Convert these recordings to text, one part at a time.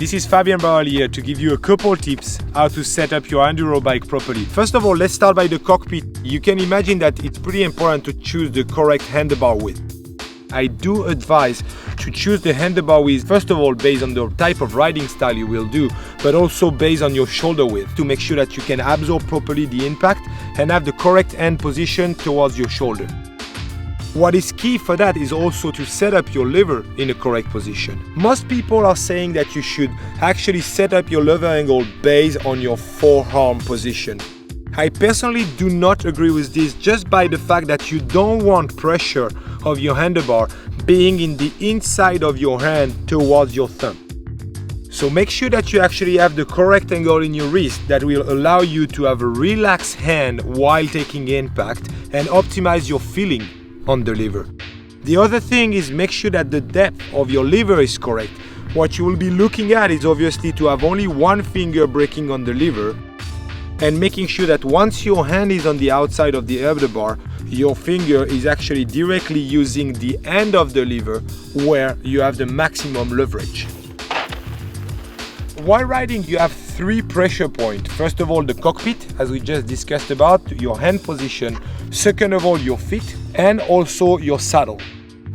This is Fabien Barel here to give you a couple tips how to set up your Enduro bike properly. First of all, let's start by the cockpit. You can imagine that it's pretty important to choose the correct handlebar width. I do advise to choose the handlebar width, first of all, based on the type of riding style you will do, but also based on your shoulder width to make sure that you can absorb properly the impact and have the correct end position towards your shoulder. What is key for that is also to set up your lever in the correct position. Most people are saying that you should actually set up your lever angle based on your forearm position. I personally do not agree with this, just by the fact that you don't want pressure of your handlebar being in the inside of your hand towards your thumb. So make sure that you actually have the correct angle in your wrist that will allow you to have a relaxed hand while taking impact and optimize your feeling on the lever. The other thing is make sure that the depth of your lever is correct. What you will be looking at is obviously to have only one finger braking on the lever and making sure that once your hand is on the outside of the handlebar, your finger is actually directly using the end of the lever where you have the maximum leverage. While riding, you have three pressure points. First of all, the cockpit, as we just discussed about, your hand position. Second of all, your feet, and also your saddle.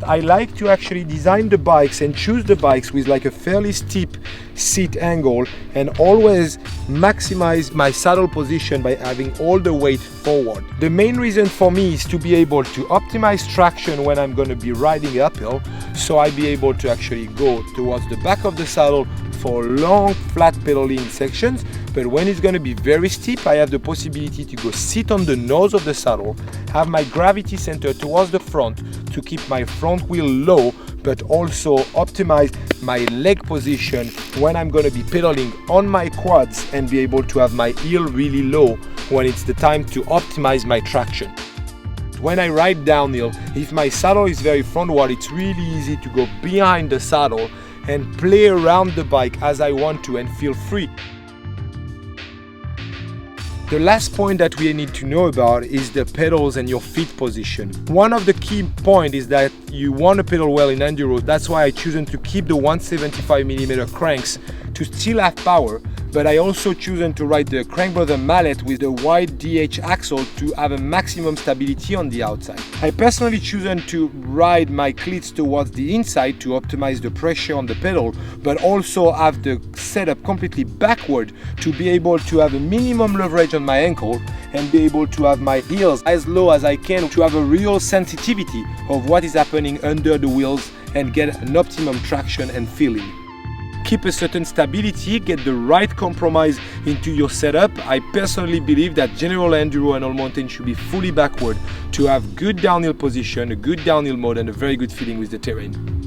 I like to actually design the bikes and choose the bikes with like a fairly steep seat angle and always maximize my saddle position by having all the weight forward. The main reason for me is to be able to optimize traction when I'm going to be riding uphill, so I'll be able to actually go towards the back of the saddle for long flat pedaling sections, but when it's going to be very steep, I have the possibility to go sit on the nose of the saddle, have my gravity center towards the front to keep my front wheel low, but also optimize my leg position when I'm going to be pedaling on my quads and be able to have my heel really low when it's the time to optimize my traction. When I ride downhill, if my saddle is very frontward, it's really easy to go behind the saddle and play around the bike as I want to and feel free. The last point that we need to know about is the pedals and your feet position. One of the key points is that you want to pedal well in Enduro. That's why I chosen to keep the 175mm cranks to still have power, but I also chosen to ride the Crank Brother mallet with the wide DH axle to have a maximum stability on the outside. I personally chosen to ride my cleats towards the inside to optimize the pressure on the pedal, but also have the setup completely backward to be able to have a minimum leverage on my ankle and be able to have my heels as low as I can to have a real sensitivity of what is happening under the wheels and get an optimum traction and feeling. Keep a certain stability, get the right compromise into your setup. I personally believe that general enduro and all mountain should be fully backward to have good downhill position, a good downhill mode, and a very good feeling with the terrain.